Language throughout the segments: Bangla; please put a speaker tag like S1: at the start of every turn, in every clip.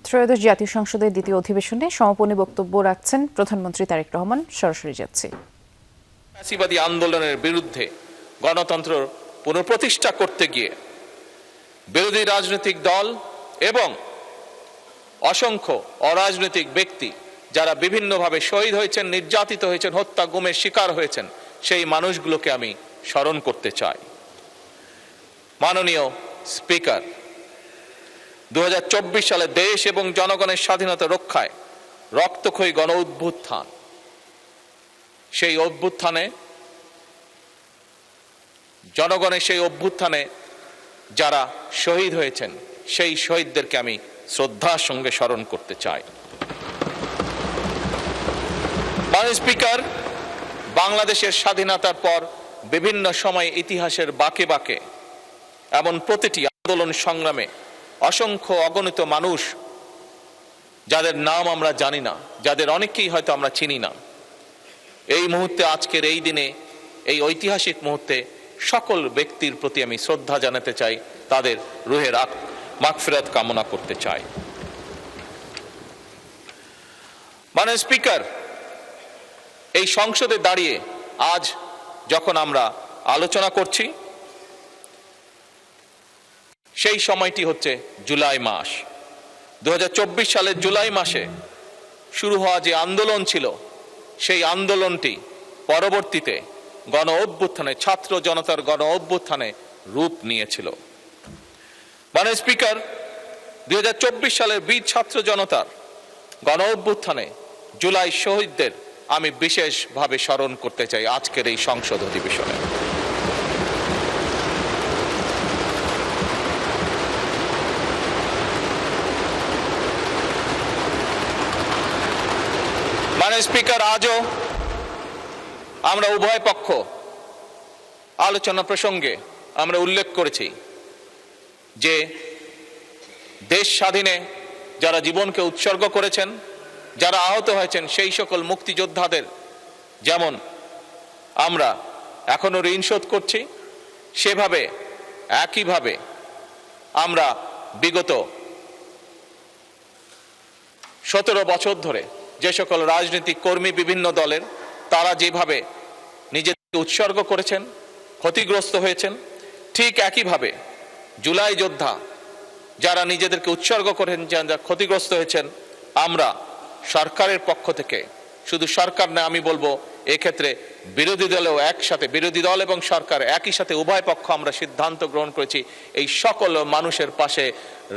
S1: ত্রয়োদশ জাতীয় সংসদের দ্বিতীয় অধিবেশনে সমাপনী বক্তব্য রাখছেন প্রধানমন্ত্রী তারেক রহমান। সরাসরি যাচ্ছি।
S2: ফ্যাসিবাদী আন্দোলনের বিরুদ্ধে গণতন্ত্র পুনঃপ্রতিষ্ঠা করতে গিয়ে বিরোধী রাজনৈতিক দল এবং অসংখ্য অরাজনৈতিক ব্যক্তি যারা বিভিন্নভাবে শহীদ হয়েছেন, নির্যাতিত হয়েছেন, হত্যা গুমের শিকার হয়েছেন, সেই মানুষগুলোকে আমি স্মরণ করতে চাই। মাননীয় স্পিকার, 2024 সালে দেশ এবং জনগণের স্বাধীনতা রক্ষায় রক্তক্ষয়ী গণ অভ্যুত্থান, সেই অভ্যুত্থানে জনগণের সেই অভ্যুত্থানে যারা শহীদ হয়েছেন সেই শহীদদেরকে আমি শ্রদ্ধার সঙ্গে স্মরণ করতে চাই। মাননীয় স্পিকার, বাংলাদেশের স্বাধীনতার পর বিভিন্ন সময় ইতিহাসের বাঁকে বাঁকে এমন প্রতিটি আন্দোলন সংগ্রামে অসংখ্য অগণিত মানুষ যাদের নাম আমরা জানি না, যাদের অনেকেই হয়তো আমরা চিনি না, এই মুহূর্তে আজকের এই দিনে এই ঐতিহাসিক মুহূর্তে সকল ব্যক্তির প্রতি আমি শ্রদ্ধা জানাতে চাই, তাদের রুহের মাগফিরাত কামনা করতে চাই। মাননীয় স্পিকার, এই সংসদে দাঁড়িয়ে আজ যখন আমরা আলোচনা করছি সেই সময়টি হচ্ছে জুলাই মাস। 2024 সালের জুলাই মাসে শুরু হওয়া যে আন্দোলন ছিল সেই আন্দোলনটি পরবর্তীতে গণ অভ্যুত্থানে, ছাত্র জনতার গণ অভ্যুত্থানে রূপ নিয়েছিল। মাননীয় স্পিকার, 2024 সালের বীর ছাত্র জনতার গণ অভ্যুত্থানে জুলাই শহীদদের আমি বিশেষভাবে স্মরণ করতে চাই আজকের এই সংসদ অধিবেশনে। মাননীয় স্পিকার, আজও আমরা উভয় পক্ষ আলোচনা প্রসঙ্গে আমরা উল্লেখ করেছি যে দেশ স্বাধীনে যারা জীবনকে উৎসর্গ করেছেন, যারা আহত হয়েছেন, সেই সকল মুক্তিযোদ্ধাদের যেমন আমরা এখনো ঋণ শোধ করছি, সেভাবে একইভাবে আমরা বিগত 17 বছর ধরে যে সকল রাজনৈতিক কর্মী বিভিন্ন দলের তারা যেভাবে নিজেদেরকে উৎসর্গ করেছেন, ক্ষতিগ্রস্ত হয়েছেন, ঠিক একইভাবে জুলাই যোদ্ধা যারা নিজেদেরকে উৎসর্গ করেন, যারা ক্ষতিগ্রস্ত হয়েছেন, আমরা সরকারের পক্ষ থেকে, শুধু সরকার না, আমি বলবো এক্ষেত্রে বিরোধী দলেও একসাথে, বিরোধী দল এবং সরকার একই সাথে উভয় পক্ষ আমরা সিদ্ধান্ত গ্রহণ করেছি এই সকল মানুষের পাশে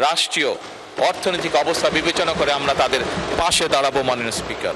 S2: রাষ্ট্রীয় অর্থনৈতিক অবস্থা বিবেচনা করে আমরা তাদের পাশে দাঁড়াবো। মাননীয় স্পিকার।